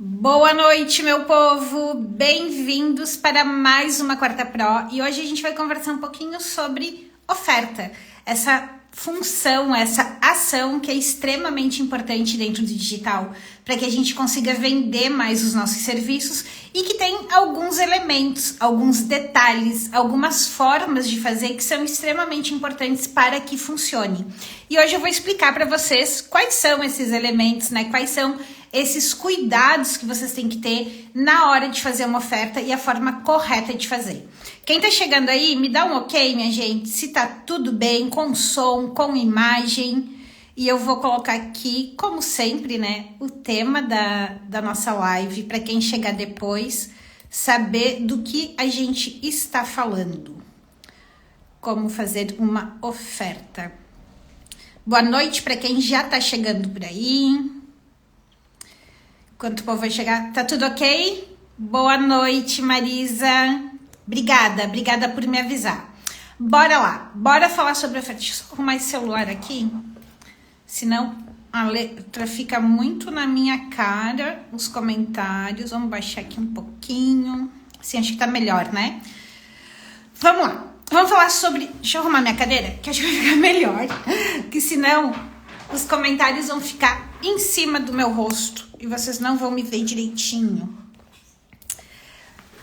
Boa noite, meu povo! Bem-vindos para mais uma Quarta Pro e hoje a gente vai conversar um pouquinho sobre oferta, essa função, essa ação que é extremamente importante dentro do digital para que a gente consiga vender mais os nossos serviços e que tem alguns elementos, alguns detalhes, algumas formas de fazer que são extremamente importantes para que funcione. E hoje eu vou explicar para vocês quais são esses elementos, né? Quais são esses cuidados que vocês têm que ter na hora de fazer uma oferta e a forma correta de fazer. Quem tá chegando aí, me dá um ok, minha gente, se tá tudo bem, com som, com imagem. E eu vou colocar aqui, como sempre, né, o tema da nossa live, para quem chegar depois, saber do que a gente está falando. Como fazer uma oferta. Boa noite para quem já tá chegando por aí. Enquanto o povo vai chegar, tá tudo ok? Boa noite, Marisa. Obrigada por me avisar. Bora lá, bora falar sobre oferta. Deixa eu só arrumar esse celular aqui, senão a letra fica muito na minha cara, os comentários. Vamos baixar aqui um pouquinho, assim acho que tá melhor, né? Vamos lá, vamos falar sobre... Deixa eu arrumar minha cadeira, que acho que vai ficar melhor, que senão os comentários vão ficar em cima do meu rosto e vocês não vão me ver direitinho.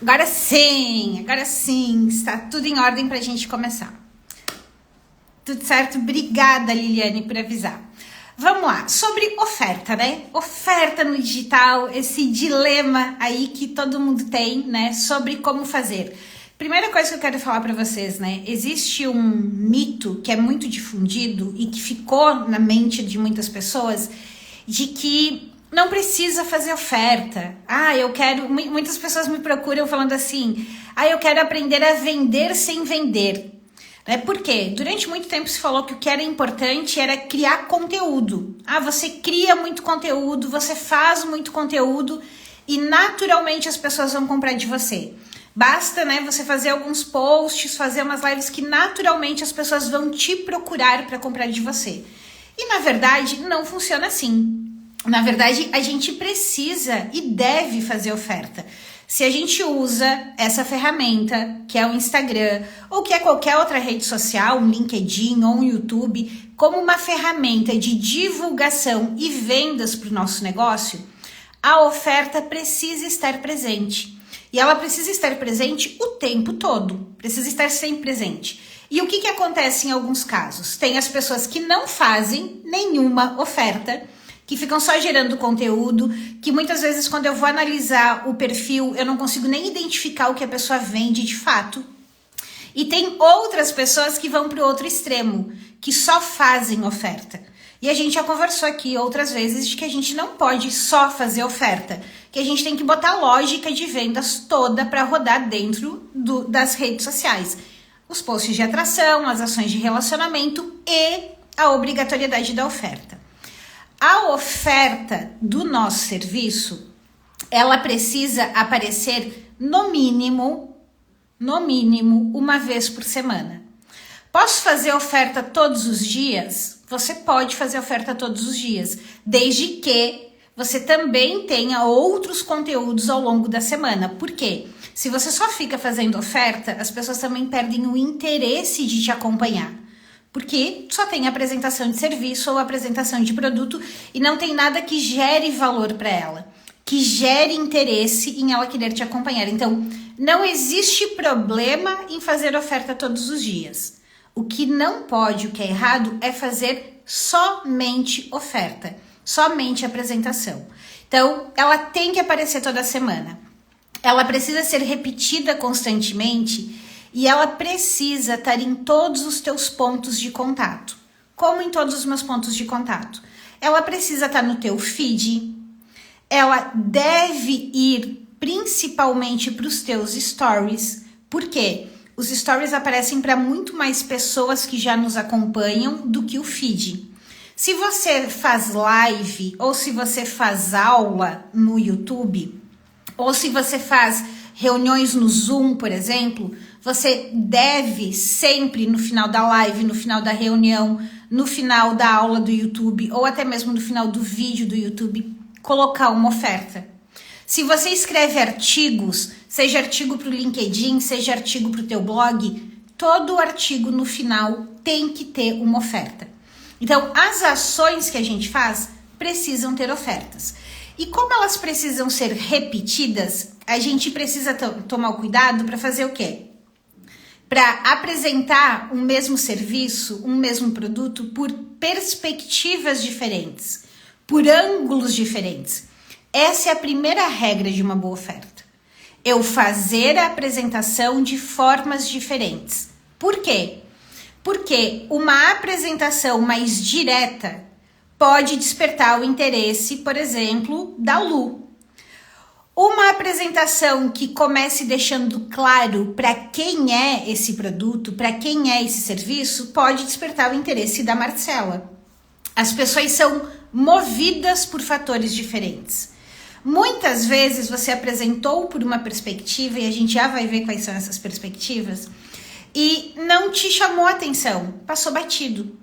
Agora sim, está tudo em ordem pra gente começar. Tudo certo? Obrigada, Liliane, por avisar. Vamos lá, sobre oferta, né? Oferta no digital, esse dilema aí que todo mundo tem, né? Sobre como fazer. Primeira coisa que eu quero falar para vocês, né? Existe um mito que é muito difundido e que ficou na mente de muitas pessoas de que não precisa fazer oferta. Muitas pessoas me procuram falando assim, eu quero aprender a vender sem vender. Né? Por quê? Durante muito tempo se falou que o que era importante era criar conteúdo. Você cria muito conteúdo, você faz muito conteúdo e naturalmente as pessoas vão comprar de você. Basta, né, você fazer alguns posts, fazer umas lives que naturalmente as pessoas vão te procurar para comprar de você. E na verdade não funciona assim. Na verdade, a gente precisa e deve fazer oferta. Se a gente usa essa ferramenta, que é o Instagram, ou que é qualquer outra rede social, um LinkedIn ou um YouTube, como uma ferramenta de divulgação e vendas para o nosso negócio, a oferta precisa estar presente. E ela precisa estar presente o tempo todo, precisa estar sempre presente. E o que acontece em alguns casos? Tem as pessoas que não fazem nenhuma oferta, que ficam só gerando conteúdo, que muitas vezes quando eu vou analisar o perfil, eu não consigo nem identificar o que a pessoa vende de fato. E tem outras pessoas que vão para o outro extremo, que só fazem oferta. E a gente já conversou aqui outras vezes de que a gente não pode só fazer oferta, que a gente tem que botar a lógica de vendas toda para rodar dentro das redes sociais. Os posts de atração, as ações de relacionamento e a obrigatoriedade da oferta. A oferta do nosso serviço, ela precisa aparecer no mínimo, uma vez por semana. Posso fazer oferta todos os dias? Você pode fazer oferta todos os dias, desde que você também tenha outros conteúdos ao longo da semana. Por quê? Se você só fica fazendo oferta, as pessoas também perdem o interesse de te acompanhar. Porque só tem apresentação de serviço ou apresentação de produto e não tem nada que gere valor para ela, que gere interesse em ela querer te acompanhar. Então, não existe problema em fazer oferta todos os dias. O que não pode, o que é errado, é fazer somente oferta, somente apresentação. Então, ela tem que aparecer toda semana. Ela precisa ser repetida constantemente. E ela precisa estar em todos os teus pontos de contato. Como em todos os meus pontos de contato. Ela precisa estar no teu feed. Ela deve ir principalmente para os teus stories. Por quê? Os stories aparecem para muito mais pessoas que já nos acompanham do que o feed. Se você faz live ou se você faz aula no YouTube, ou se você faz reuniões no Zoom, por exemplo, você deve sempre no final da live, no final da reunião, no final da aula do YouTube ou até mesmo no final do vídeo do YouTube, colocar uma oferta. Se você escreve artigos, seja artigo para o LinkedIn, seja artigo para o teu blog, todo artigo no final tem que ter uma oferta. Então, as ações que a gente faz precisam ter ofertas. E como elas precisam ser repetidas, a gente precisa tomar o cuidado para fazer o quê? Para apresentar um mesmo serviço, um mesmo produto por perspectivas diferentes, por ângulos diferentes. Essa é a primeira regra de uma boa oferta. Eu fazer a apresentação de formas diferentes. Por quê? Porque uma apresentação mais direta pode despertar o interesse, por exemplo, da Lu. Uma apresentação que comece deixando claro para quem é esse produto, para quem é esse serviço, pode despertar o interesse da Marcela. As pessoas são movidas por fatores diferentes. Muitas vezes você apresentou por uma perspectiva, e a gente já vai ver quais são essas perspectivas, e não te chamou a atenção, passou batido.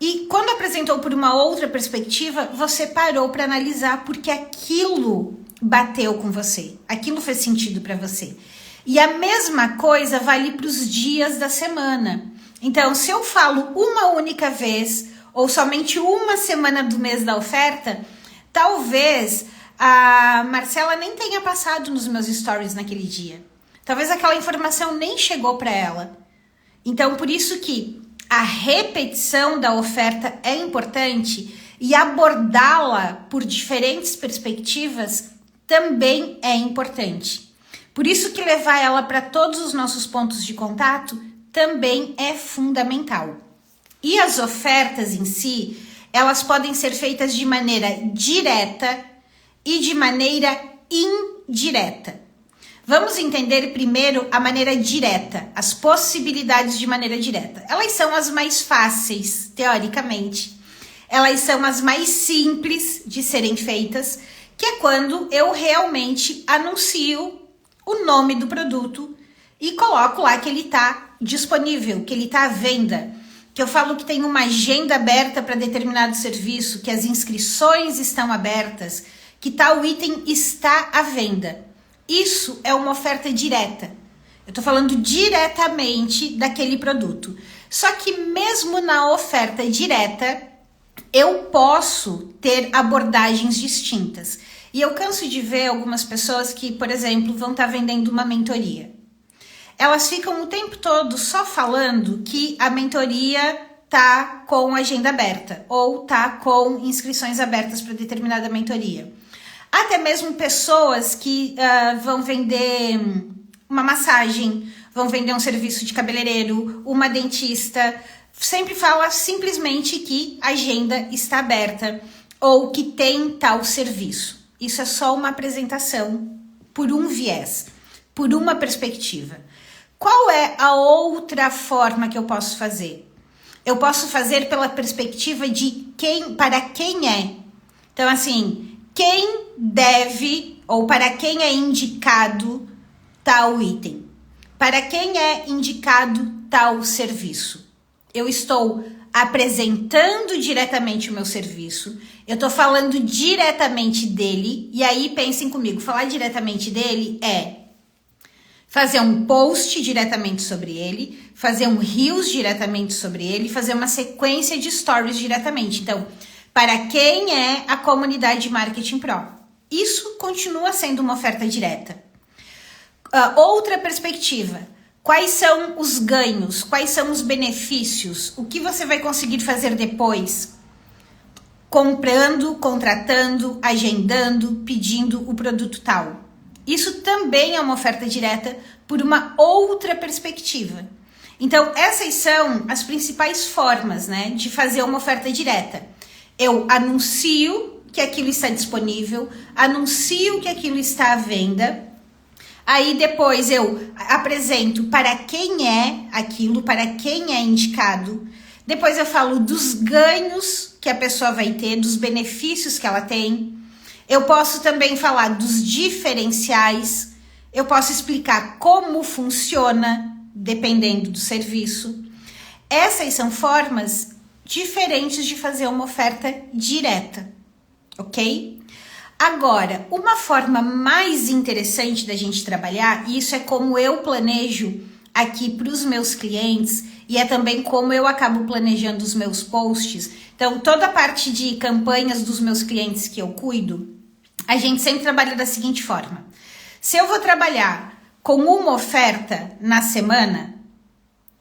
E quando apresentou por uma outra perspectiva, você parou para analisar porque aquilo bateu com você, aquilo fez sentido para você. E a mesma coisa vale para os dias da semana. Então, se eu falo uma única vez, ou somente uma semana do mês da oferta, talvez a Marcela nem tenha passado nos meus stories naquele dia. Talvez aquela informação nem chegou para ela. Então, por isso que a repetição da oferta é importante e abordá-la por diferentes perspectivas também é importante. Por isso que levar ela para todos os nossos pontos de contato também é fundamental. E as ofertas em si, elas podem ser feitas de maneira direta e de maneira indireta. Vamos entender primeiro a maneira direta, as possibilidades de maneira direta. Elas são as mais fáceis, teoricamente. Elas são as mais simples de serem feitas, que é quando eu realmente anuncio o nome do produto e coloco lá que ele está disponível, que ele está à venda, que eu falo que tem uma agenda aberta para determinado serviço, que as inscrições estão abertas, que tal item está à venda. Isso é uma oferta direta. Eu estou falando diretamente daquele produto. Só que mesmo na oferta direta, eu posso ter abordagens distintas. E eu canso de ver algumas pessoas que, por exemplo, vão estar vendendo uma mentoria. Elas ficam o tempo todo só falando que a mentoria tá com agenda aberta ou tá com inscrições abertas para determinada mentoria. Até mesmo pessoas que vão vender uma massagem, vão vender um serviço de cabeleireiro, uma dentista, sempre fala simplesmente que a agenda está aberta ou que tem tal serviço. Isso é só uma apresentação por um viés, por uma perspectiva. Qual é a outra forma que eu posso fazer? Eu posso fazer pela perspectiva de para quem é. Então, assim, quem deve ou para quem é indicado tal item? Para quem é indicado tal serviço? Eu estou apresentando diretamente o meu serviço, eu estou falando diretamente dele, e aí pensem comigo, falar diretamente dele é fazer um post diretamente sobre ele, fazer um Reels diretamente sobre ele, fazer uma sequência de stories diretamente. Então, para quem é a comunidade Marketing Pro? Isso continua sendo uma oferta direta. Outra perspectiva. Quais são os ganhos? Quais são os benefícios? O que você vai conseguir fazer depois? Comprando, contratando, agendando, pedindo o produto tal. Isso também é uma oferta direta por uma outra perspectiva. Então, essas são as principais formas, né, de fazer uma oferta direta. Eu anuncio que aquilo está disponível, anuncio que aquilo está à venda, aí depois eu apresento para quem é aquilo, para quem é indicado, depois eu falo dos ganhos que a pessoa vai ter, dos benefícios que ela tem. Eu posso também falar dos diferenciais, eu posso explicar como funciona, dependendo do serviço. Essas são formas diferentes de fazer uma oferta direta, ok? Agora, uma forma mais interessante da gente trabalhar, e isso é como eu planejo aqui para os meus clientes, e é também como eu acabo planejando os meus posts. Então, toda a parte de campanhas dos meus clientes que eu cuido, a gente sempre trabalha da seguinte forma. Se eu vou trabalhar com uma oferta na semana,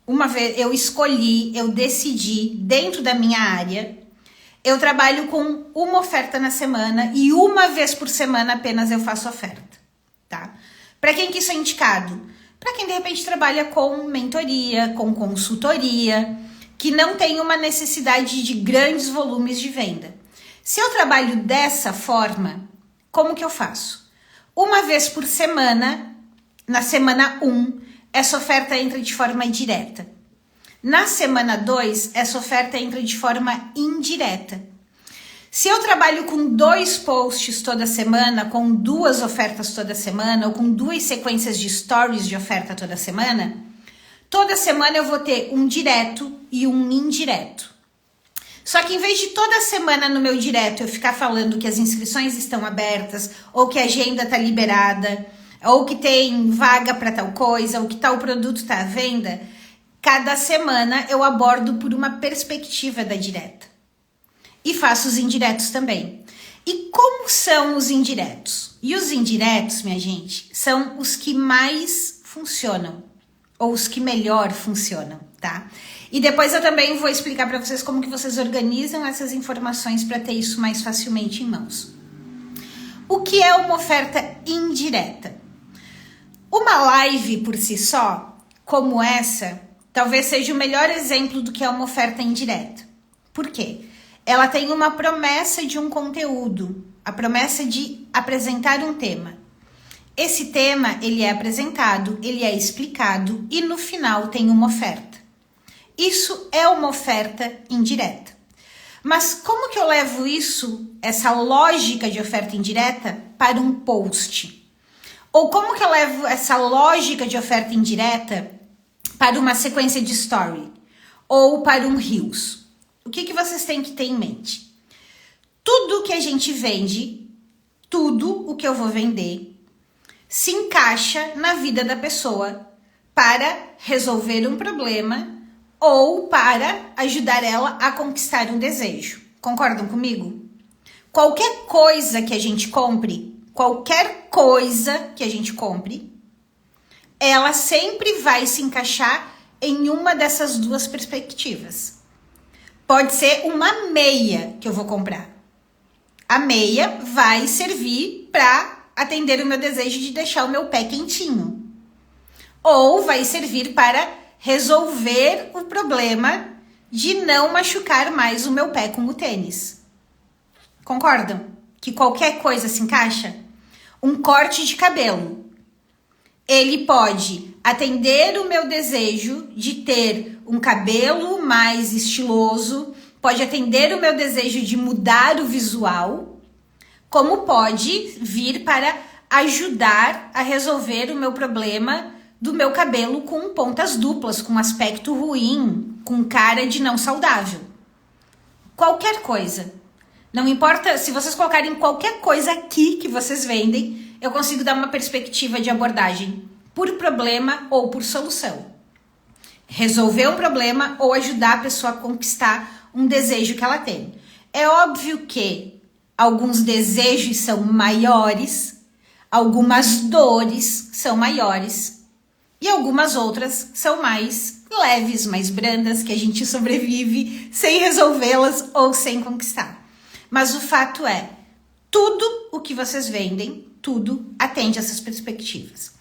uma vez eu escolhi, eu decidi dentro da minha área, eu trabalho com uma oferta na semana e uma vez por semana apenas eu faço oferta, tá? Para quem que isso é indicado? Para quem de repente trabalha com mentoria, com consultoria, que não tem uma necessidade de grandes volumes de venda. Se eu trabalho dessa forma, como que eu faço? Uma vez por semana, na semana 1, essa oferta entra de forma direta. Na semana 2, essa oferta entra de forma indireta. Se eu trabalho com 2 posts toda semana, com 2 ofertas toda semana, ou com 2 sequências de stories de oferta toda semana eu vou ter um direto e um indireto. Só que em vez de toda semana no meu direto eu ficar falando que as inscrições estão abertas, ou que a agenda está liberada, ou que tem vaga para tal coisa, ou que tal produto está à venda, cada semana eu abordo por uma perspectiva da direta. E faço os indiretos também. E como são os indiretos? E os indiretos, minha gente, são os que mais funcionam, ou os que melhor funcionam, tá? E depois eu também vou explicar para vocês como que vocês organizam essas informações para ter isso mais facilmente em mãos. O que é uma oferta indireta? Uma live por si só, como essa, talvez seja o melhor exemplo do que é uma oferta indireta. Por quê? Ela tem uma promessa de um conteúdo, a promessa de apresentar um tema. Esse tema, ele é apresentado, ele é explicado e no final tem uma oferta. Isso é uma oferta indireta. Mas como que eu levo isso, essa lógica de oferta indireta, para um post? Ou como que eu levo essa lógica de oferta indireta para uma sequência de story? Ou para um Reels? O que que vocês têm que ter em mente? Tudo que a gente vende, tudo o que eu vou vender, se encaixa na vida da pessoa para resolver um problema ou para ajudar ela a conquistar um desejo. Concordam comigo? Qualquer coisa que a gente compre, ela sempre vai se encaixar em uma dessas duas perspectivas. Pode ser uma meia que eu vou comprar. A meia vai servir para atender o meu desejo de deixar o meu pé quentinho. Ou vai servir para resolver o problema de não machucar mais o meu pé com o tênis. Concordam? Que qualquer coisa se encaixa? Um corte de cabelo. Ele pode atender o meu desejo de ter um cabelo mais estiloso, pode atender o meu desejo de mudar o visual, como pode vir para ajudar a resolver o meu problema do meu cabelo com pontas duplas, com aspecto ruim, com cara de não saudável. Qualquer coisa. Não importa, se vocês colocarem qualquer coisa aqui que vocês vendem, eu consigo dar uma perspectiva de abordagem por problema ou por solução. Resolver um problema ou ajudar a pessoa a conquistar um desejo que ela tem. É óbvio que alguns desejos são maiores, algumas dores são maiores e algumas outras são mais leves, mais brandas, que a gente sobrevive sem resolvê-las ou sem conquistar. Mas o fato é, tudo o que vocês vendem, tudo atende essas perspectivas.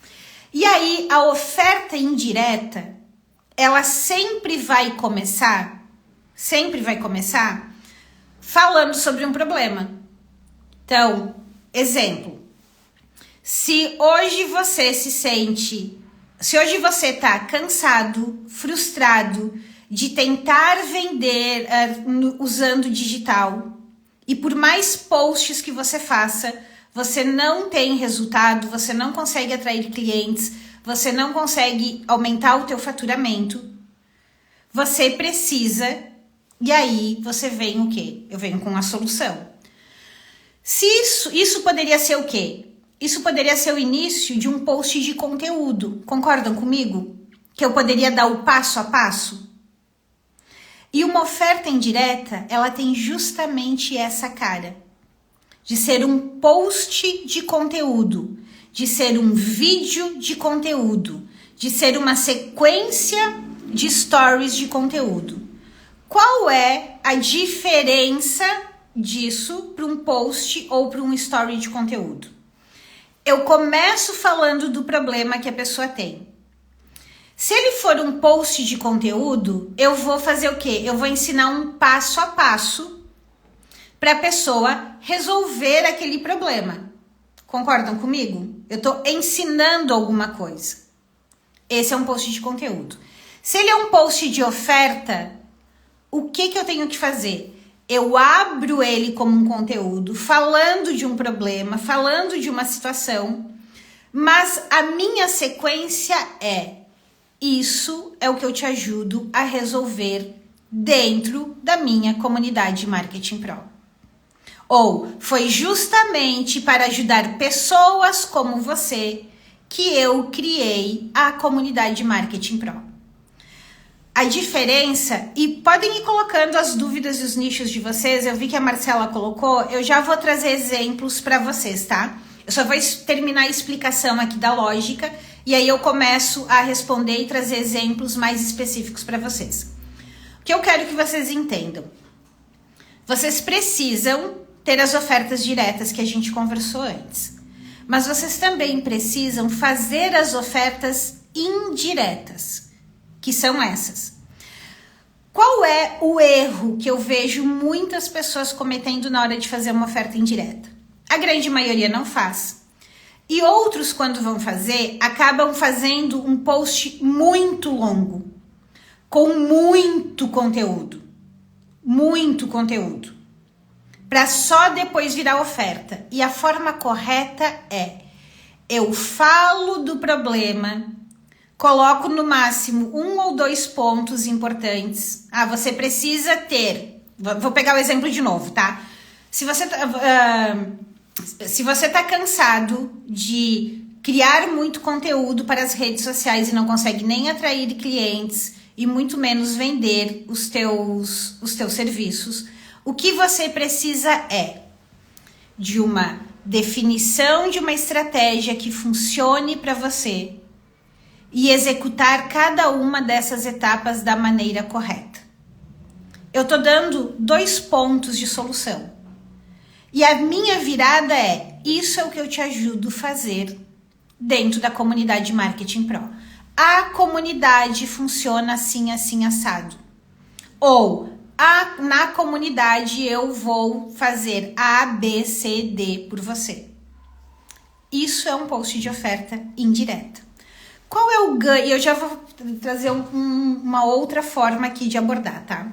E aí, a oferta indireta, ela sempre vai começar falando sobre um problema. Então, exemplo, se hoje você está cansado, frustrado de tentar vender usando digital, e por mais posts que você faça, você não tem resultado, você não consegue atrair clientes, você não consegue aumentar o teu faturamento, você precisa, e aí você vem o quê? Eu venho com a solução. Se isso poderia ser o quê? Isso poderia ser o início de um post de conteúdo. Concordam comigo? Que eu poderia dar o passo a passo? E uma oferta indireta, ela tem justamente essa cara. De ser um post de conteúdo. De ser um vídeo de conteúdo. De ser uma sequência de stories de conteúdo. Qual é a diferença disso para um post ou para um story de conteúdo? Eu começo falando do problema que a pessoa tem. Se ele for um post de conteúdo, eu vou fazer o quê? Eu vou ensinar um passo a passo para a pessoa resolver aquele problema. Concordam comigo? Eu estou ensinando alguma coisa. Esse é um post de conteúdo. Se ele é um post de oferta, o que eu tenho que fazer? Eu abro ele como um conteúdo, falando de um problema, falando de uma situação, mas a minha sequência isso é o que eu te ajudo a resolver dentro da minha comunidade Marketing Pro. Ou foi justamente para ajudar pessoas como você que eu criei a comunidade Marketing Pro. A diferença, e podem ir colocando as dúvidas e os nichos de vocês, eu vi que a Marcela colocou, eu já vou trazer exemplos para vocês, tá? Eu só vou terminar a explicação aqui da lógica, e aí eu começo a responder e trazer exemplos mais específicos para vocês. O que eu quero que vocês entendam? Vocês precisam ter as ofertas diretas que a gente conversou antes, mas vocês também precisam fazer as ofertas indiretas, que são essas. Qual é o erro que eu vejo muitas pessoas cometendo na hora de fazer uma oferta indireta? A grande maioria não faz. E outros, quando vão fazer, acabam fazendo um post muito longo, com muito conteúdo. Muito conteúdo. Para só depois virar oferta. E a forma correta é: eu falo do problema, coloco no máximo 1 ou 2 pontos importantes. Você precisa ter... Vou pegar o exemplo de novo, tá? Se você tá cansado de criar muito conteúdo para as redes sociais e não consegue nem atrair clientes e muito menos vender os teus serviços, o que você precisa é de uma definição de uma estratégia que funcione para você e executar cada uma dessas etapas da maneira correta. Eu tô dando 2 pontos de solução. E a minha virada isso é o que eu te ajudo a fazer dentro da comunidade Marketing Pro. A comunidade funciona assim, assim, assado. Ou, na comunidade eu vou fazer A, B, C, D por você. Isso é um post de oferta indireta. Qual é o ganho? Eu já vou trazer uma outra forma aqui de abordar, tá?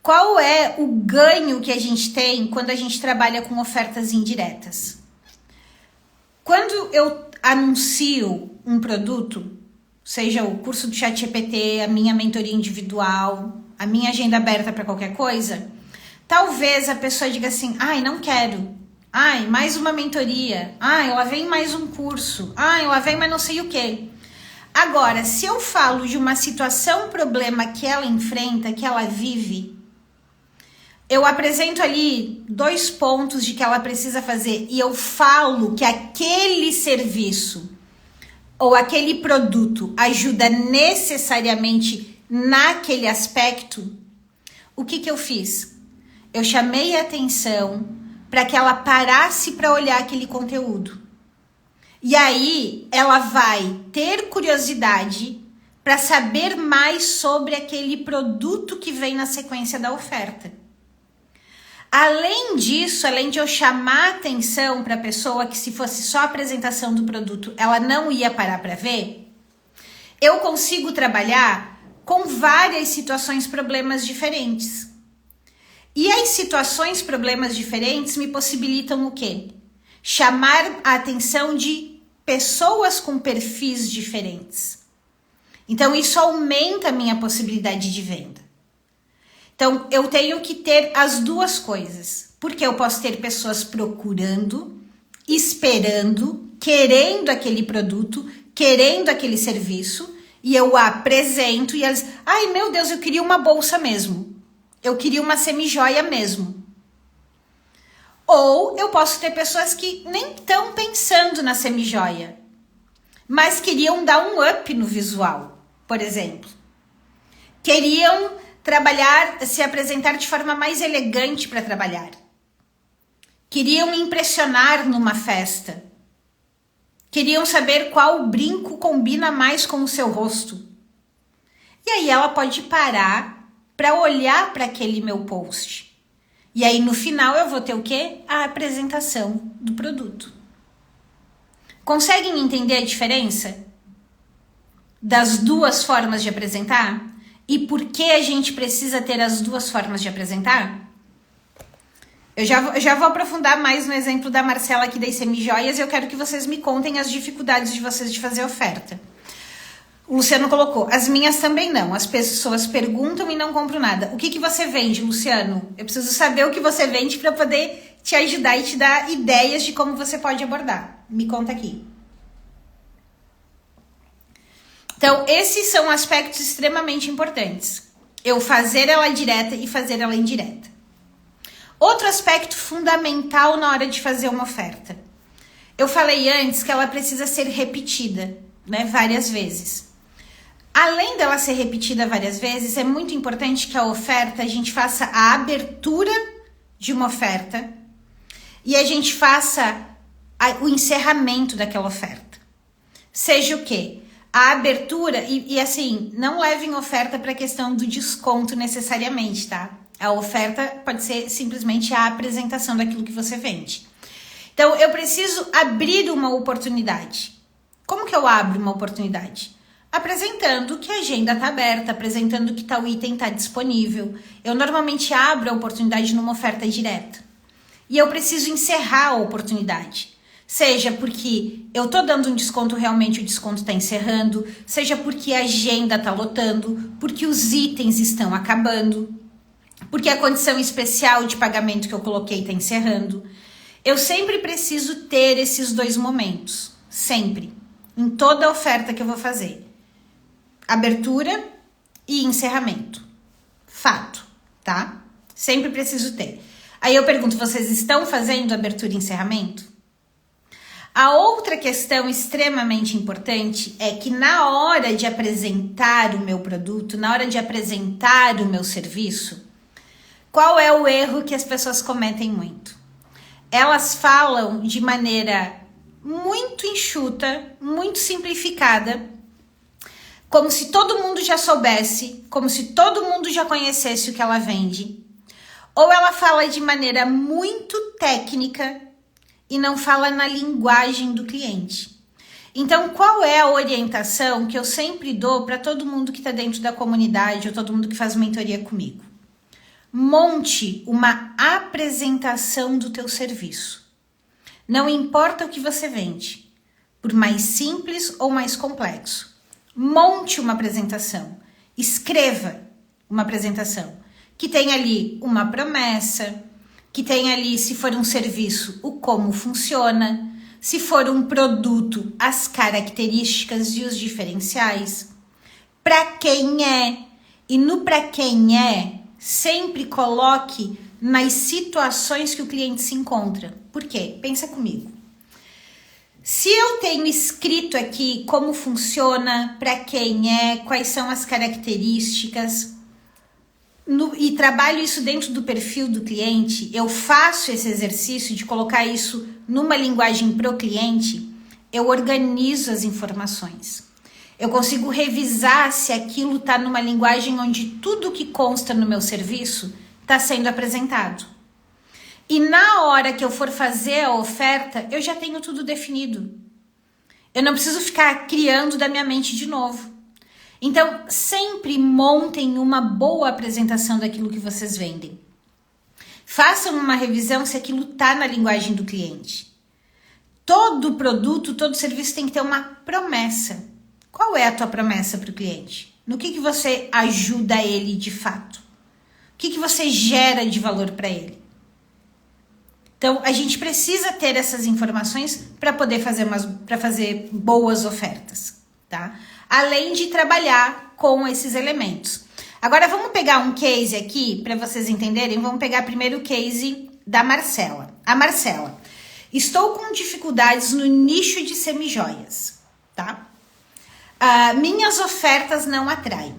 Qual é o ganho que a gente tem quando a gente trabalha com ofertas indiretas? Quando eu anuncio um produto, seja o curso do ChatGPT, a minha mentoria individual, a minha agenda aberta para qualquer coisa, talvez a pessoa diga assim: não quero. Mais uma mentoria. Lá vem mais um curso. Lá vem mais não sei o quê. Agora, se eu falo de uma situação, problema que ela enfrenta, que ela vive, eu apresento ali 2 pontos de que ela precisa fazer e eu falo que aquele serviço ou aquele produto ajuda necessariamente naquele aspecto, o que eu fiz? Eu chamei a atenção para que ela parasse para olhar aquele conteúdo. E aí ela vai ter curiosidade para saber mais sobre aquele produto que vem na sequência da oferta. Além disso, além de eu chamar a atenção para a pessoa que se fosse só a apresentação do produto, ela não ia parar para ver, eu consigo trabalhar com várias situações, problemas diferentes. E as situações, problemas diferentes me possibilitam o quê? Chamar a atenção de pessoas com perfis diferentes. Então, isso aumenta a minha possibilidade de venda. Então, eu tenho que ter as 2 coisas. Porque eu posso ter pessoas procurando, esperando, querendo aquele produto, querendo aquele serviço, e eu apresento e elas, ai meu Deus, eu queria uma bolsa mesmo. Eu queria uma semijoia mesmo. Ou eu posso ter pessoas que nem estão pensando na semijoia, mas queriam dar um up no visual, por exemplo. Queriam trabalhar, se apresentar de forma mais elegante para trabalhar. Queriam impressionar numa festa. Queriam saber qual brinco combina mais com o seu rosto. E aí ela pode parar para olhar para aquele meu post. E aí no final eu vou ter o quê? A apresentação do produto. Conseguem entender a diferença das duas formas de apresentar? E por que a gente precisa ter as duas formas de apresentar? Eu já vou aprofundar mais no exemplo da Marcela aqui das semijoias e eu quero que vocês me contem as dificuldades de vocês de fazer oferta. O Luciano colocou, as minhas também não. As pessoas perguntam e não compram nada. O que você vende, Luciano? Eu preciso saber o que você vende para poder te ajudar e te dar ideias de como você pode abordar. Me conta aqui. Então, esses são aspectos extremamente importantes. Eu fazer ela direta e fazer ela indireta. Outro aspecto fundamental na hora de fazer uma oferta. Eu falei antes que ela precisa ser repetida, né, várias vezes. Além dela ser repetida várias vezes, é muito importante que a oferta, a gente faça a abertura de uma oferta e a gente faça o encerramento daquela oferta. Seja o quê? A abertura, e assim, não levem oferta para a questão do desconto necessariamente, tá? A oferta pode ser simplesmente a apresentação daquilo que você vende. Então, eu preciso abrir uma oportunidade. Como que eu abro uma oportunidade? Apresentando que a agenda está aberta, apresentando que tal item está disponível. Eu normalmente abro a oportunidade numa oferta direta. E eu preciso encerrar a oportunidade. Seja porque eu tô dando um desconto, realmente o desconto está encerrando, seja porque a agenda está lotando, porque os itens estão acabando, porque a condição especial de pagamento que eu coloquei está encerrando. Eu sempre preciso ter esses dois momentos, sempre, em toda oferta que eu vou fazer. Abertura e encerramento. Fato, tá? Sempre preciso ter. Aí eu pergunto, vocês estão fazendo abertura e encerramento? A outra questão extremamente importante é que na hora de apresentar o meu produto, na hora de apresentar o meu serviço, qual é o erro que as pessoas cometem muito? Elas falam de maneira muito enxuta, muito simplificada, como se todo mundo já soubesse, como se todo mundo já conhecesse o que ela vende. Ou ela fala de maneira muito técnica e não fala na linguagem do cliente. Então, qual é a orientação que eu sempre dou para todo mundo que está dentro da comunidade ou todo mundo que faz mentoria comigo? Monte uma apresentação do teu serviço. Não importa o que você vende, por mais simples ou mais complexo. Monte uma apresentação. Escreva uma apresentação que tenha ali uma promessa, que tem ali, se for um serviço, o como funciona, se for um produto, as características e os diferenciais, para quem é, e no para quem é, sempre coloque nas situações que o cliente se encontra. Por quê? Pensa comigo. Se eu tenho escrito aqui como funciona, para quem é, quais são as características, e trabalho isso dentro do perfil do cliente, eu faço esse exercício de colocar isso numa linguagem pro cliente, eu organizo as informações. Eu consigo revisar se aquilo está numa linguagem onde tudo que consta no meu serviço está sendo apresentado. E na hora que eu for fazer a oferta, eu já tenho tudo definido. Eu não preciso ficar criando da minha mente de novo. Então, sempre montem uma boa apresentação daquilo que vocês vendem. Façam uma revisão se aquilo está na linguagem do cliente. Todo produto, todo serviço tem que ter uma promessa. Qual é a tua promessa para o cliente? No que você ajuda ele de fato? O que você gera de valor para ele? Então, a gente precisa ter essas informações para poder fazer boas ofertas, tá? Além de trabalhar com esses elementos. Agora, vamos pegar um case aqui, para vocês entenderem. Vamos pegar primeiro o case da Marcela. A Marcela: estou com dificuldades no nicho de semijoias, tá? Minhas ofertas não atraem.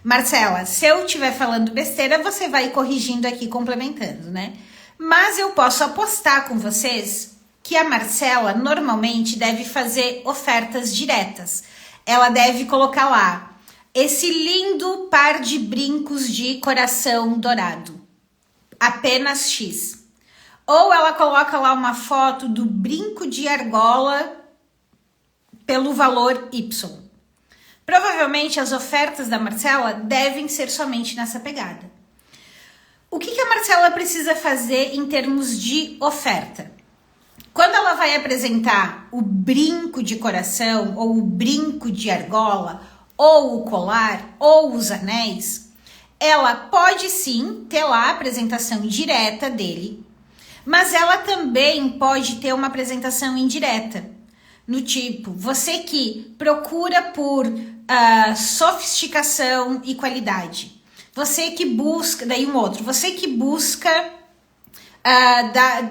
Marcela, se eu estiver falando besteira, você vai corrigindo aqui, complementando, né? Mas eu posso apostar com vocês que a Marcela normalmente deve fazer ofertas diretas. Ela deve colocar lá esse lindo par de brincos de coração dourado, apenas X. Ou ela coloca lá uma foto do brinco de argola pelo valor Y. Provavelmente as ofertas da Marcela devem ser somente nessa pegada. O que a Marcela precisa fazer em termos de oferta? Quando ela vai apresentar o brinco de coração, ou o brinco de argola, ou o colar, ou os anéis, ela pode sim ter lá a apresentação direta dele, mas ela também pode ter uma apresentação indireta, no tipo, você que procura por sofisticação e qualidade. Você que busca, daí um outro, você que busca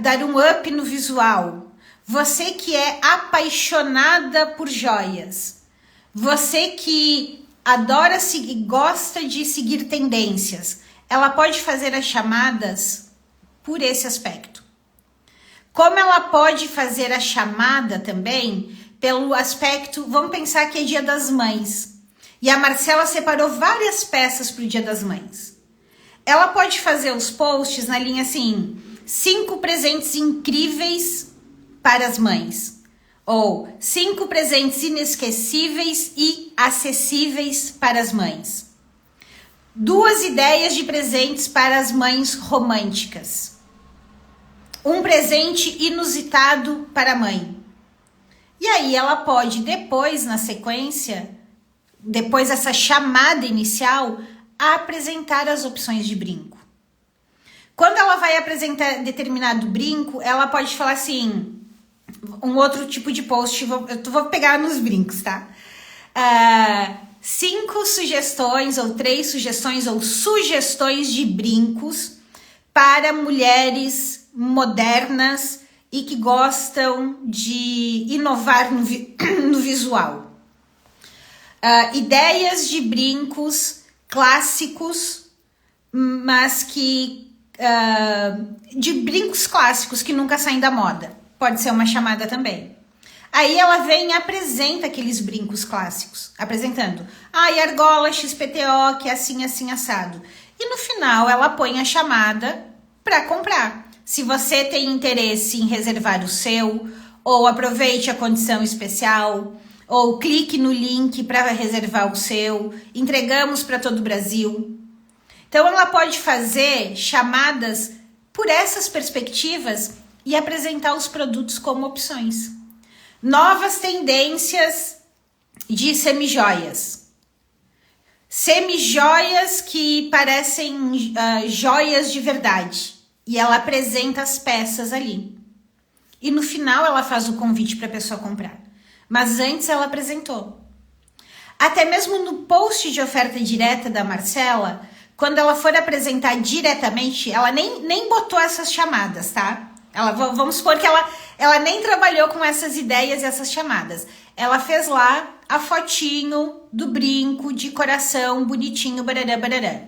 dar um up no visual. Você que é apaixonada por joias. Você que adora seguir, gosta de seguir tendências. Ela pode fazer as chamadas por esse aspecto. Como ela pode fazer a chamada também pelo aspecto, vamos pensar que é Dia das Mães. E a Marcela separou várias peças para o Dia das Mães. Ela pode fazer os posts na linha assim, 5 presentes incríveis para as mães. Ou 5 presentes inesquecíveis e acessíveis para as mães. 2 ideias de presentes para as mães românticas. Um presente inusitado para a mãe. E aí ela pode depois, na sequência, depois dessa chamada inicial, apresentar as opções de brinco. Quando ela vai apresentar determinado brinco, ela pode falar assim, um outro tipo de post, eu vou pegar nos brincos, tá? 5 sugestões, ou 3 sugestões, ou sugestões de brincos para mulheres modernas e que gostam de inovar no visual. Ideias de brincos clássicos, mas que de brincos clássicos que nunca saem da moda. Pode ser uma chamada também. Aí ela vem e apresenta aqueles brincos clássicos, apresentando argola XPTO, que é assim, assim, assado. E no final ela põe a chamada para comprar. Se você tem interesse em reservar o seu, ou aproveite a condição especial, ou clique no link para reservar o seu, entregamos para todo o Brasil. Então ela pode fazer chamadas por essas perspectivas e apresentar os produtos como opções. Novas tendências de semijoias. Semijoias que parecem joias de verdade. E ela apresenta as peças ali. E no final ela faz o convite para a pessoa comprar. Mas antes ela apresentou. Até mesmo no post de oferta direta da Marcela, quando ela for apresentar diretamente, ela nem botou essas chamadas, tá? Vamos supor que ela nem trabalhou com essas ideias e essas chamadas. Ela fez lá a fotinho do brinco de coração bonitinho, barará, barará.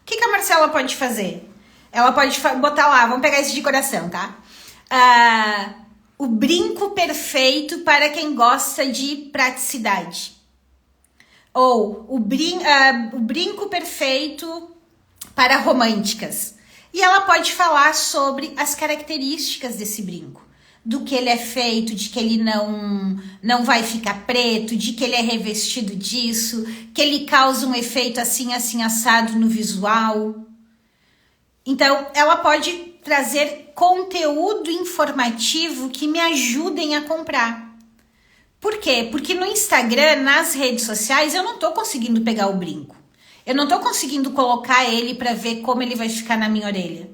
O que a Marcela pode fazer? Ela pode botar lá, vamos pegar esse de coração, tá? O brinco perfeito para quem gosta de praticidade. Ou o brinco perfeito para românticas. E ela pode falar sobre as características desse brinco. Do que ele é feito, de que ele não vai ficar preto, de que ele é revestido disso, que ele causa um efeito assim, assim, assado no visual. Então, ela pode trazer conteúdo informativo que me ajudem a comprar. Por quê? Porque no Instagram, nas redes sociais, eu não tô conseguindo pegar o brinco. Eu não tô conseguindo colocar ele para ver como ele vai ficar na minha orelha.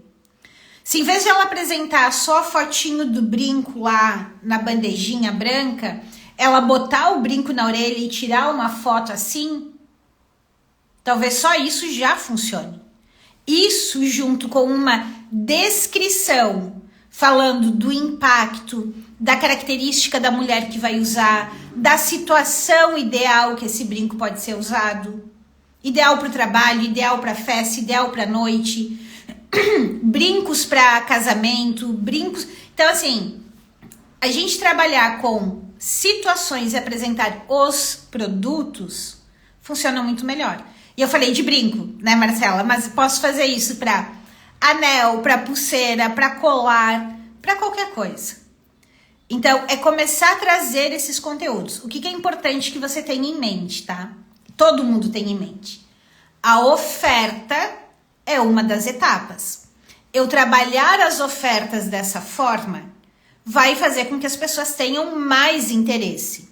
Se em vez de ela apresentar só a fotinho do brinco lá na bandejinha branca, ela botar o brinco na orelha e tirar uma foto assim, talvez só isso já funcione. Isso junto com uma descrição falando do impacto, da característica da mulher que vai usar, da situação ideal que esse brinco pode ser usado. Ideal para o trabalho, ideal para festa, ideal para noite, brincos para casamento, brincos. Então, assim, a gente trabalhar com situações e apresentar os produtos funciona muito melhor. E eu falei de brinco, né, Marcela? Mas posso fazer isso para anel, para pulseira, para colar, para qualquer coisa. Então, é começar a trazer esses conteúdos. O que é importante que você tenha em mente, tá? Todo mundo tem em mente. A oferta é uma das etapas. Eu trabalhar as ofertas dessa forma vai fazer com que as pessoas tenham mais interesse.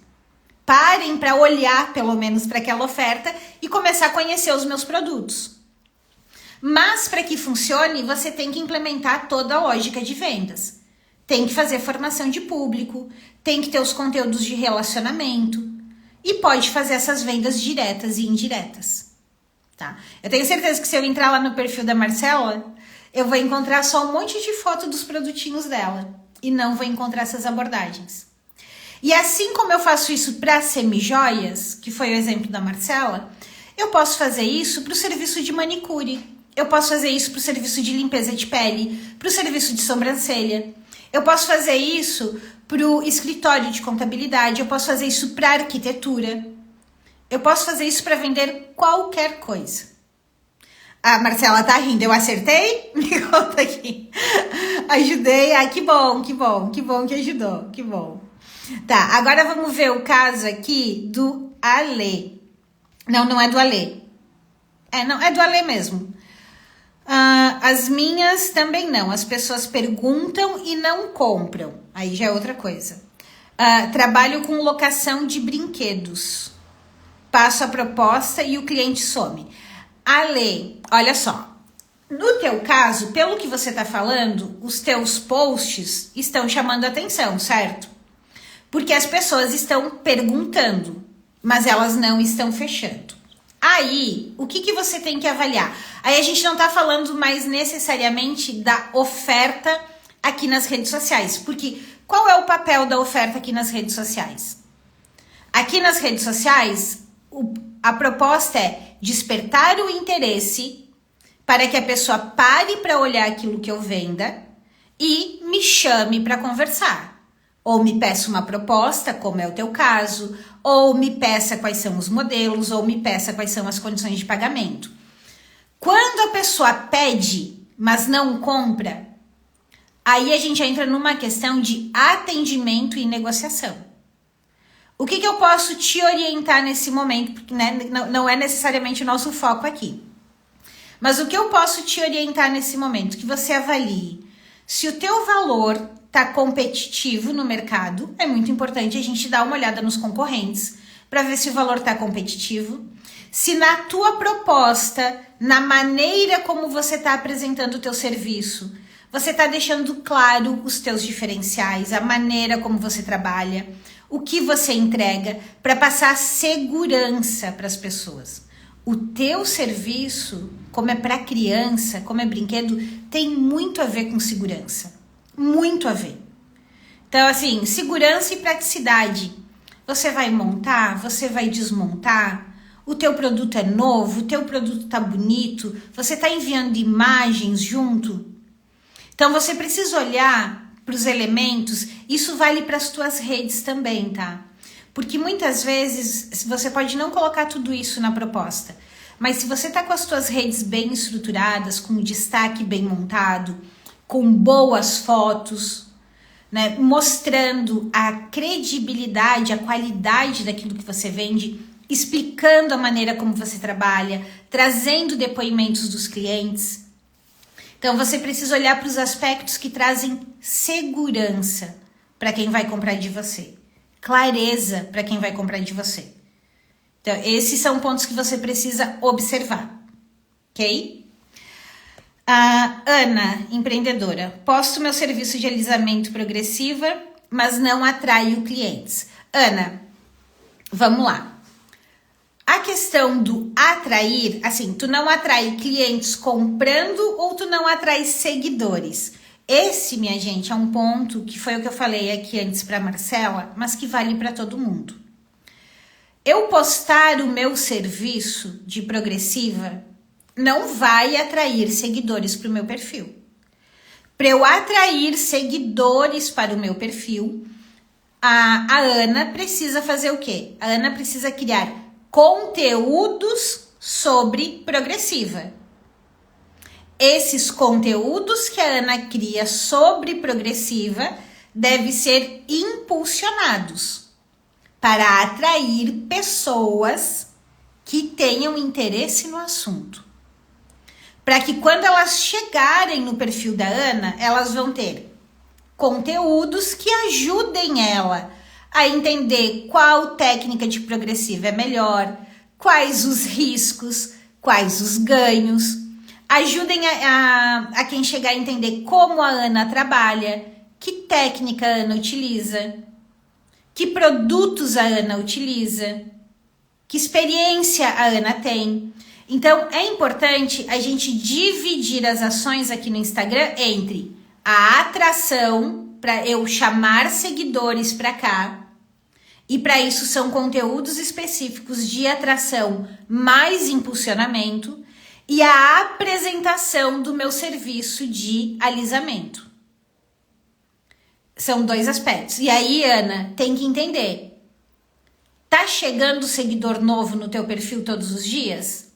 Parem para olhar, pelo menos, para aquela oferta e começar a conhecer os meus produtos. Mas, para que funcione, você tem que implementar toda a lógica de vendas. Tem que fazer formação de público, tem que ter os conteúdos de relacionamento e pode fazer essas vendas diretas e indiretas, tá? Eu tenho certeza que se eu entrar lá no perfil da Marcela, eu vou encontrar só um monte de foto dos produtinhos dela e não vou encontrar essas abordagens. E assim como eu faço isso para semijoias, que foi o exemplo da Marcela, eu posso fazer isso para o serviço de manicure, eu posso fazer isso para o serviço de limpeza de pele, para o serviço de sobrancelha, eu posso fazer isso para o escritório de contabilidade, eu posso fazer isso para arquitetura, eu posso fazer isso para vender qualquer coisa. A Marcela tá rindo, eu acertei? Me conta aqui. Ajudei? Ah, que bom que ajudou, que bom. Tá, agora vamos ver o caso aqui do Alê. Não é do Alê. Não, é do Alê mesmo. As minhas também não. As pessoas perguntam e não compram. Aí já é outra coisa. Trabalho com locação de brinquedos. Passo a proposta e o cliente some. Ale, olha só. No teu caso, pelo que você tá falando, os teus posts estão chamando a atenção, certo? Porque as pessoas estão perguntando, mas elas não estão fechando. Aí, o que você tem que avaliar? Aí a gente não tá falando mais necessariamente da oferta aqui nas redes sociais, porque qual é o papel da oferta aqui nas redes sociais? Aqui nas redes sociais, a proposta é despertar o interesse para que a pessoa pare para olhar aquilo que eu venda e me chame para conversar. Ou me peça uma proposta, como é o teu caso, ou me peça quais são os modelos, ou me peça quais são as condições de pagamento. Quando a pessoa pede, mas não compra, aí a gente entra numa questão de atendimento e negociação. O que eu posso te orientar nesse momento? Porque né, não é necessariamente o nosso foco aqui. Mas o que eu posso te orientar nesse momento? Que você avalie se o teu valor está competitivo no mercado. É muito importante a gente dar uma olhada nos concorrentes para ver se o valor está competitivo. Se na tua proposta, na maneira como você está apresentando o teu serviço, você está deixando claro os teus diferenciais, a maneira como você trabalha, o que você entrega para passar segurança para as pessoas. O teu serviço, como é para criança, como é brinquedo, tem muito a ver com segurança. Muito a ver. Então, assim, segurança e praticidade. Você vai montar, você vai desmontar, o teu produto é novo, o teu produto tá bonito, você tá enviando imagens junto. Então, você precisa olhar para os elementos, isso vale para as tuas redes também, tá? Porque muitas vezes você pode não colocar tudo isso na proposta, mas se você tá com as tuas redes bem estruturadas, com o destaque bem montado, com boas fotos, né, mostrando a credibilidade, a qualidade daquilo que você vende, explicando a maneira como você trabalha, trazendo depoimentos dos clientes. Então você precisa olhar para os aspectos que trazem segurança para quem vai comprar de você, clareza para quem vai comprar de você. Então esses são pontos que você precisa observar, ok? A Ana, empreendedora, posto meu serviço de alisamento progressiva, mas não atraio clientes. Ana, vamos lá. A questão do atrair, assim, tu não atrai clientes comprando ou tu não atrai seguidores? Esse, minha gente, é um ponto que foi o que eu falei aqui antes para Marcela, mas que vale para todo mundo. Eu postar o meu serviço de progressiva não vai atrair seguidores para o meu perfil. Para eu atrair seguidores para o meu perfil, a Ana precisa fazer o quê? A Ana precisa criar conteúdos sobre progressiva. Esses conteúdos que a Ana cria sobre progressiva devem ser impulsionados para atrair pessoas que tenham interesse no assunto. Para que quando elas chegarem no perfil da Ana, elas vão ter conteúdos que ajudem ela a entender qual técnica de progressiva é melhor, quais os riscos, quais os ganhos. Ajudem a quem chegar a entender como a Ana trabalha, que técnica a Ana utiliza, que produtos a Ana utiliza, que experiência a Ana tem. Então, é importante a gente dividir as ações aqui no Instagram entre a atração, para eu chamar seguidores para cá, e para isso são conteúdos específicos de atração mais impulsionamento, e a apresentação do meu serviço de alisamento. São dois aspectos. E aí, Ana, tem que entender. Tá chegando seguidor novo no teu perfil todos os dias?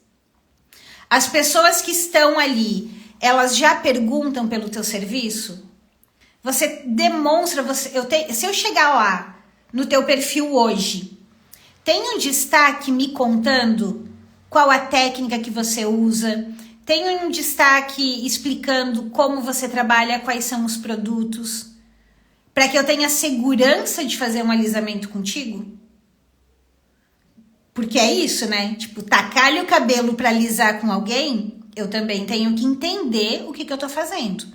As pessoas que estão ali, elas já perguntam pelo teu serviço? Você demonstra, se eu chegar lá no teu perfil hoje, tem um destaque me contando qual a técnica que você usa, tem um destaque explicando como você trabalha, quais são os produtos, para que eu tenha segurança de fazer um alisamento contigo? Porque é isso, né? Tipo, tacar-lhe o cabelo para alisar com alguém, eu também tenho que entender o que eu tô fazendo.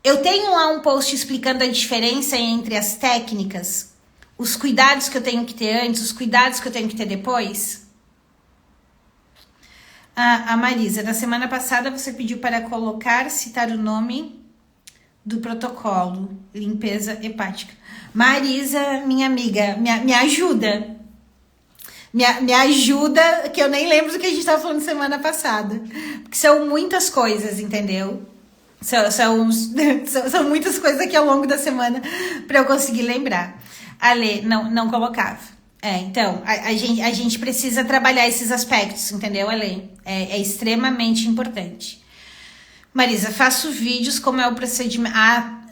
Eu tenho lá um post explicando a diferença entre as técnicas, os cuidados que eu tenho que ter antes, os cuidados que eu tenho que ter depois. A Marisa, na semana passada você pediu para citar o nome do protocolo, limpeza hepática. Marisa, minha amiga, me ajuda. Me ajuda, que eu nem lembro do que a gente estava falando semana passada. Porque são muitas coisas, entendeu? São muitas coisas aqui ao longo da semana para eu conseguir lembrar. Ale, não colocava. Então, a gente precisa trabalhar esses aspectos, entendeu, Ale? É extremamente importante. Marisa, faço vídeos como é o procedimento...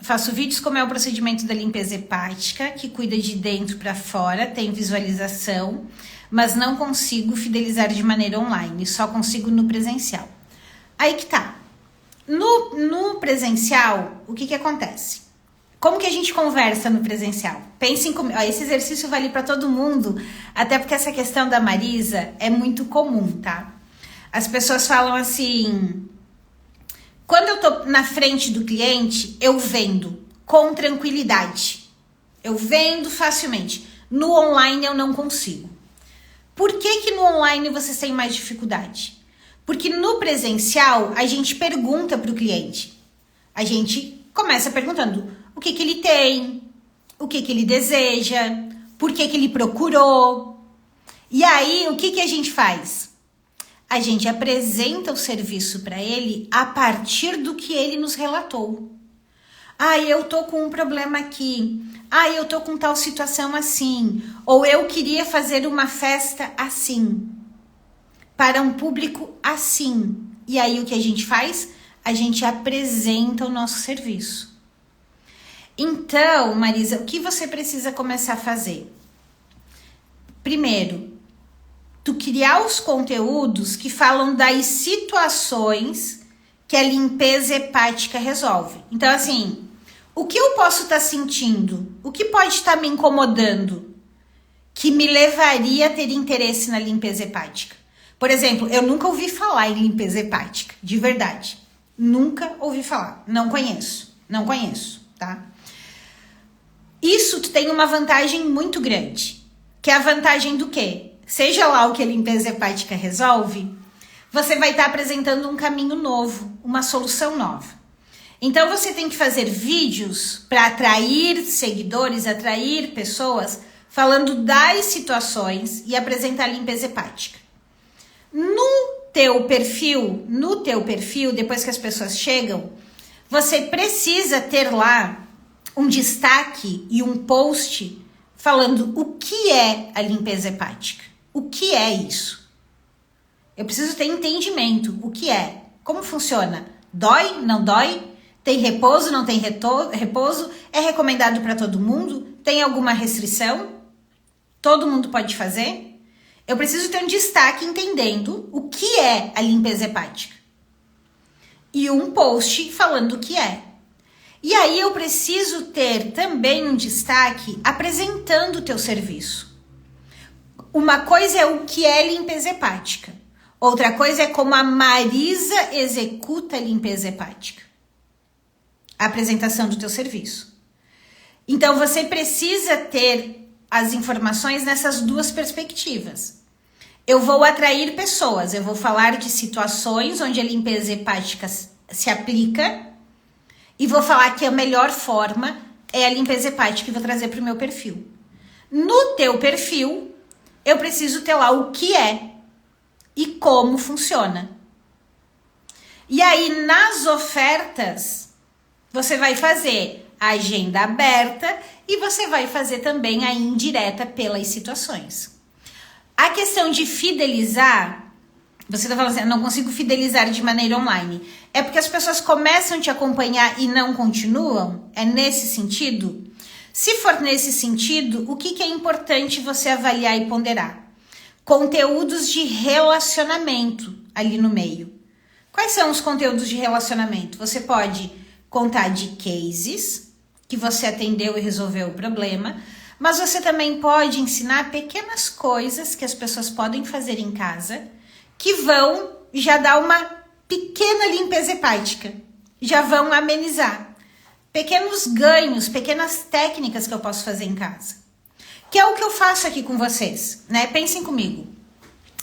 faço vídeos como é o procedimento da limpeza hepática, que cuida de dentro para fora, tem visualização, mas não consigo fidelizar de maneira online, só consigo no presencial. Aí que tá. No presencial, o que acontece? Como que a gente conversa no presencial? Pensem comigo, esse exercício vale para todo mundo, até porque essa questão da Marisa é muito comum, tá? As pessoas falam assim, quando eu tô na frente do cliente, eu vendo com tranquilidade, eu vendo facilmente. No online eu não consigo. Por que no online vocês têm mais dificuldade? Porque no presencial, a gente pergunta para o cliente. A gente começa perguntando o que ele tem, o que ele deseja, por que ele procurou. E aí, o que a gente faz? A gente apresenta o serviço para ele a partir do que ele nos relatou. Eu tô com um problema aqui. Eu tô com tal situação assim. Ou eu queria fazer uma festa assim. Para um público assim. E aí o que a gente faz? A gente apresenta o nosso serviço. Então, Marisa, o que você precisa começar a fazer? Primeiro, tu criar os conteúdos que falam das situações que a limpeza hepática resolve. Então, assim, o que eu posso estar sentindo? O que pode estar me incomodando? Que me levaria a ter interesse na limpeza hepática? Por exemplo, eu nunca ouvi falar em limpeza hepática, de verdade. Nunca ouvi falar. Não conheço, tá? Isso tem uma vantagem muito grande, que é a vantagem do quê? Seja lá o que a limpeza hepática resolve, você vai estar apresentando um caminho novo, uma solução nova. Então você tem que fazer vídeos para atrair seguidores, atrair pessoas, falando das situações e apresentar a limpeza hepática. No teu perfil, depois que as pessoas chegam, você precisa ter lá um destaque e um post falando o que é a limpeza hepática. O que é isso? Eu preciso ter entendimento. O que é? Como funciona? Dói? Não dói? Tem repouso? Não tem repouso? É recomendado para todo mundo? Tem alguma restrição? Todo mundo pode fazer? Eu preciso ter um destaque entendendo o que é a limpeza hepática. E um post falando o que é. E aí eu preciso ter também um destaque apresentando o teu serviço. Uma coisa é o que é limpeza hepática. Outra coisa é como a Marisa executa a limpeza hepática. A apresentação do teu serviço. Então você precisa ter as informações nessas duas perspectivas. Eu vou atrair pessoas, eu vou falar de situações onde a limpeza hepática se aplica e vou falar que a melhor forma é a limpeza hepática e vou trazer para o meu perfil. No teu perfil, eu preciso ter lá o que é e como funciona. E aí, nas ofertas, você vai fazer a agenda aberta e você vai fazer também a indireta pelas situações. A questão de fidelizar, você está falando assim, eu não consigo fidelizar de maneira online. É porque as pessoas começam a te acompanhar e não continuam? É nesse sentido? Se for nesse sentido, o que é importante você avaliar e ponderar? Conteúdos de relacionamento ali no meio. Quais são os conteúdos de relacionamento? Você pode contar de cases que você atendeu e resolveu o problema, mas você também pode ensinar pequenas coisas que as pessoas podem fazer em casa que vão já dar uma pequena limpeza hepática, já vão amenizar. Pequenos ganhos, pequenas técnicas que eu posso fazer em casa. Que é o que eu faço aqui com vocês, né? Pensem comigo.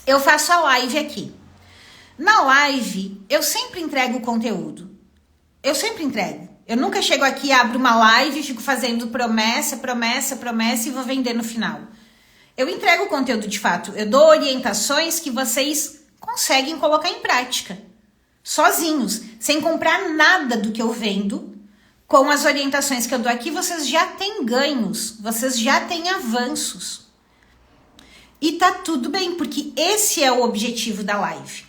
Eu faço a live aqui. Na live, eu sempre entrego conteúdo. Eu sempre entrego. Eu nunca chego aqui, abro uma live, fico fazendo promessa e vou vender no final. Eu entrego conteúdo de fato. Eu dou orientações que vocês conseguem colocar em prática. Sozinhos, sem comprar nada do que eu vendo. Com as orientações que eu dou aqui, vocês já têm ganhos, vocês já têm avanços. E tá tudo bem, porque esse é o objetivo da live.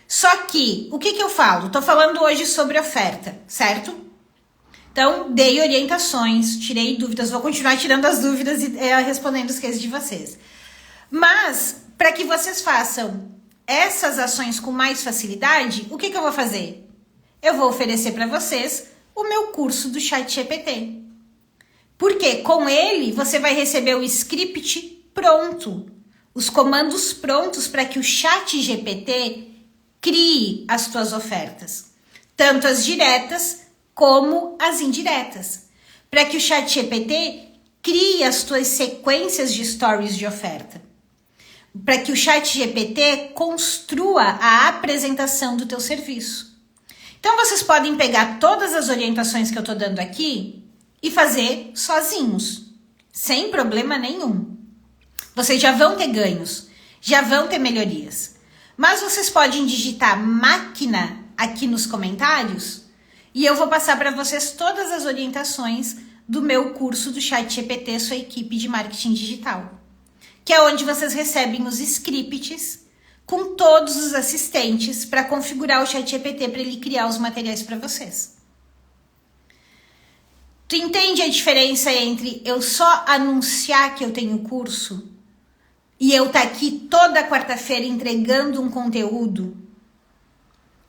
Só que, o que eu falo? Tô falando hoje sobre oferta, certo? Então, dei orientações, tirei dúvidas, vou continuar tirando as dúvidas e respondendo os cases de vocês. Mas, para que vocês façam essas ações com mais facilidade, o que eu vou fazer? Eu vou oferecer para vocês o meu curso do ChatGPT. Porque com ele você vai receber o script pronto, os comandos prontos para que o ChatGPT crie as tuas ofertas, tanto as diretas como as indiretas, para que o ChatGPT crie as tuas sequências de stories de oferta, para que o ChatGPT construa a apresentação do teu serviço. Então, vocês podem pegar todas as orientações que eu tô dando aqui e fazer sozinhos, sem problema nenhum. Vocês já vão ter ganhos, já vão ter melhorias. Mas vocês podem digitar máquina aqui nos comentários e eu vou passar para vocês todas as orientações do meu curso do ChatGPT, sua equipe de marketing digital, que é onde vocês recebem os scripts com todos os assistentes para configurar o ChatGPT para ele criar os materiais para vocês. Tu entende a diferença entre eu só anunciar que eu tenho curso e eu tá aqui toda quarta-feira entregando um conteúdo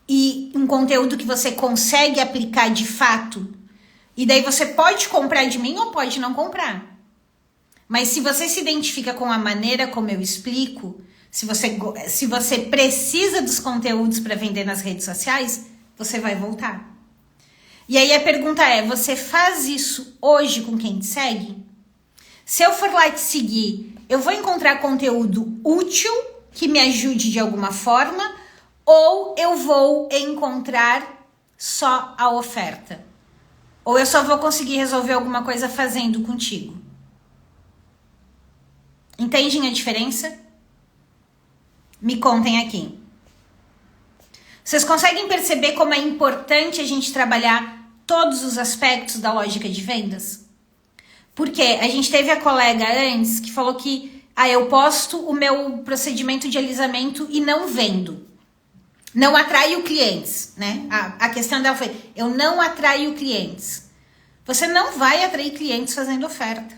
e um conteúdo que você consegue aplicar de fato e daí você pode comprar de mim ou pode não comprar. Mas se você se identifica com a maneira como eu explico, se você precisa dos conteúdos para vender nas redes sociais, você vai voltar. E aí a pergunta é, você faz isso hoje com quem te segue? Se eu for lá te seguir, eu vou encontrar conteúdo útil que me ajude de alguma forma ou eu vou encontrar só a oferta? Ou eu só vou conseguir resolver alguma coisa fazendo contigo? Entendem a diferença? Me contem aqui. Vocês conseguem perceber como é importante a gente trabalhar todos os aspectos da lógica de vendas? Porque a gente teve a colega antes que falou que eu posto o meu procedimento de alisamento e não vendo. Não atraio clientes, né? A questão dela foi, eu não atraio clientes. Você não vai atrair clientes fazendo oferta.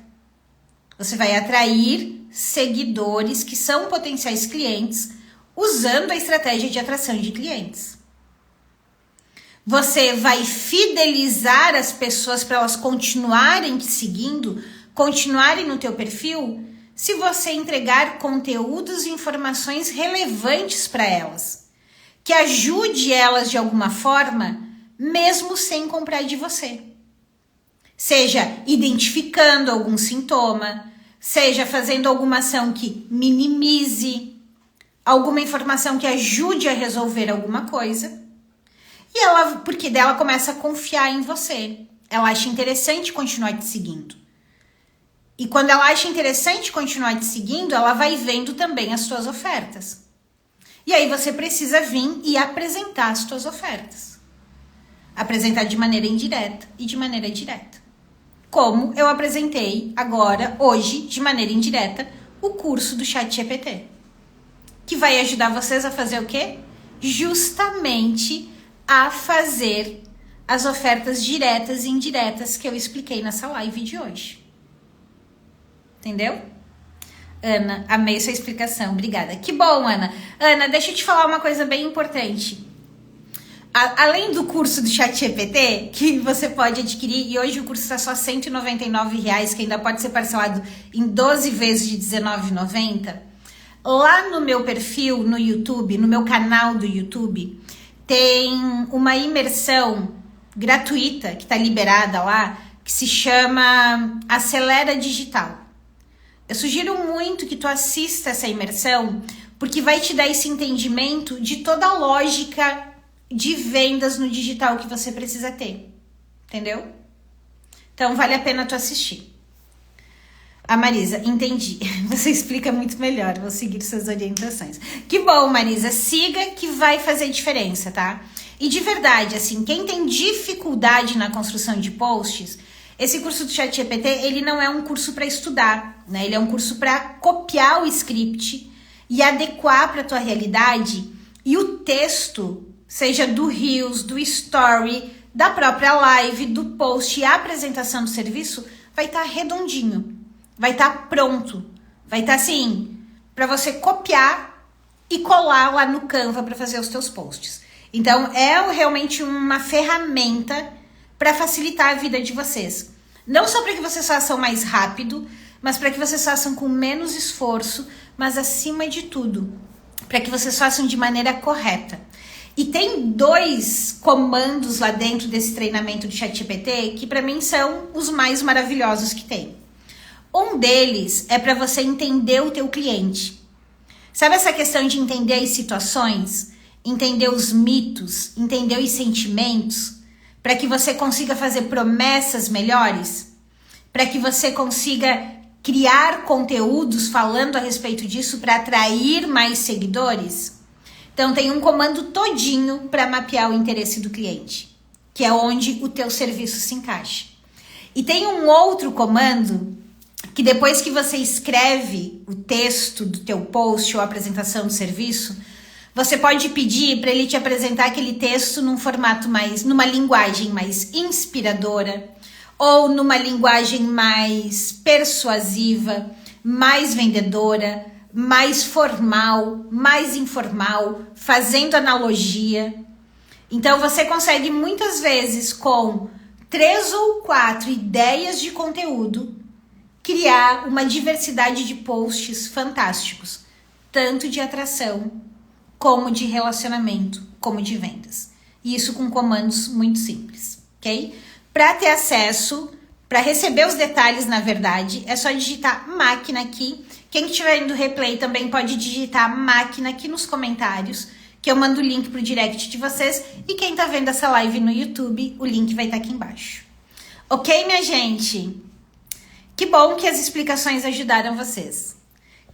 Você vai atrair seguidores que são potenciais clientes usando a estratégia de atração de clientes. Você vai fidelizar as pessoas para elas continuarem te seguindo, continuarem no teu perfil, se você entregar conteúdos e informações relevantes para elas, que ajude elas de alguma forma, mesmo sem comprar de você. Seja identificando algum sintoma, seja fazendo alguma ação que minimize, alguma informação que ajude a resolver alguma coisa. E ela, porque dela começa a confiar em você. Ela acha interessante continuar te seguindo. E quando ela acha interessante continuar te seguindo, ela vai vendo também as suas ofertas. E aí você precisa vir e apresentar as suas ofertas. Apresentar de maneira indireta e de maneira direta. Como eu apresentei agora, hoje, de maneira indireta, o curso do ChatGPT. Que vai ajudar vocês a fazer o quê? Justamente a fazer as ofertas diretas e indiretas que eu expliquei nessa live de hoje. Entendeu? Ana, amei sua explicação, obrigada. Que bom, Ana. Ana, deixa eu te falar uma coisa bem importante. Além do curso do ChatGPT, que você pode adquirir, e hoje o curso está só R$ 199,00, que ainda pode ser parcelado em 12 vezes de R$19,90, lá no meu perfil no YouTube, no meu canal do YouTube, tem uma imersão gratuita que está liberada lá, que se chama Acelera Digital. Eu sugiro muito que tu assista essa imersão, porque vai te dar esse entendimento de toda a lógica de vendas no digital que você precisa ter. Entendeu? Então vale a pena tu assistir. A Marisa, entendi. Você explica muito melhor. Vou seguir suas orientações. Que bom, Marisa. Siga que vai fazer diferença, tá? E de verdade, assim, quem tem dificuldade na construção de posts, esse curso do ChatGPT, ele não é um curso para estudar, né? Ele é um curso para copiar o script e adequar para a tua realidade. E o texto, seja do Reels, do Story, da própria live, do post e a apresentação do serviço, vai estar redondinho. Vai estar pronto, vai estar assim, para você copiar e colar lá no Canva para fazer os teus posts. Então, é realmente uma ferramenta para facilitar a vida de vocês. Não só para que vocês façam mais rápido, mas para que vocês façam com menos esforço, mas acima de tudo, para que vocês façam de maneira correta. E tem 2 comandos lá dentro desse treinamento de ChatGPT que para mim são os mais maravilhosos que tem. Um deles é para você entender o teu cliente. Sabe essa questão de entender as situações, entender os mitos, entender os sentimentos, para que você consiga fazer promessas melhores, para que você consiga criar conteúdos falando a respeito disso para atrair mais seguidores? Então tem um comando todinho para mapear o interesse do cliente, que é onde o teu serviço se encaixa. E tem um outro comando que depois que você escreve o texto do teu post ou apresentação do serviço, você pode pedir para ele te apresentar aquele texto num formato numa linguagem mais inspiradora ou numa linguagem mais persuasiva, mais vendedora, mais formal, mais informal, fazendo analogia. Então você consegue muitas vezes com 3 ou 4 ideias de conteúdo criar uma diversidade de posts fantásticos, tanto de atração, como de relacionamento, como de vendas. E isso com comandos muito simples, ok? Para ter acesso, para receber os detalhes, na verdade, é só digitar máquina aqui. Quem estiver indo replay também pode digitar máquina aqui nos comentários, que eu mando o link pro direct de vocês. E quem tá vendo essa live no YouTube, o link vai estar aqui embaixo. Ok, minha gente? Que bom que as explicações ajudaram vocês.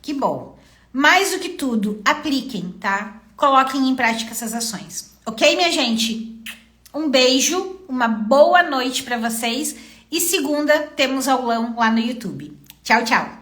Que bom. Mais do que tudo, apliquem, tá? Coloquem em prática essas ações. Ok, minha gente? Um beijo, uma boa noite para vocês. E segunda temos aulão lá no YouTube. Tchau, tchau.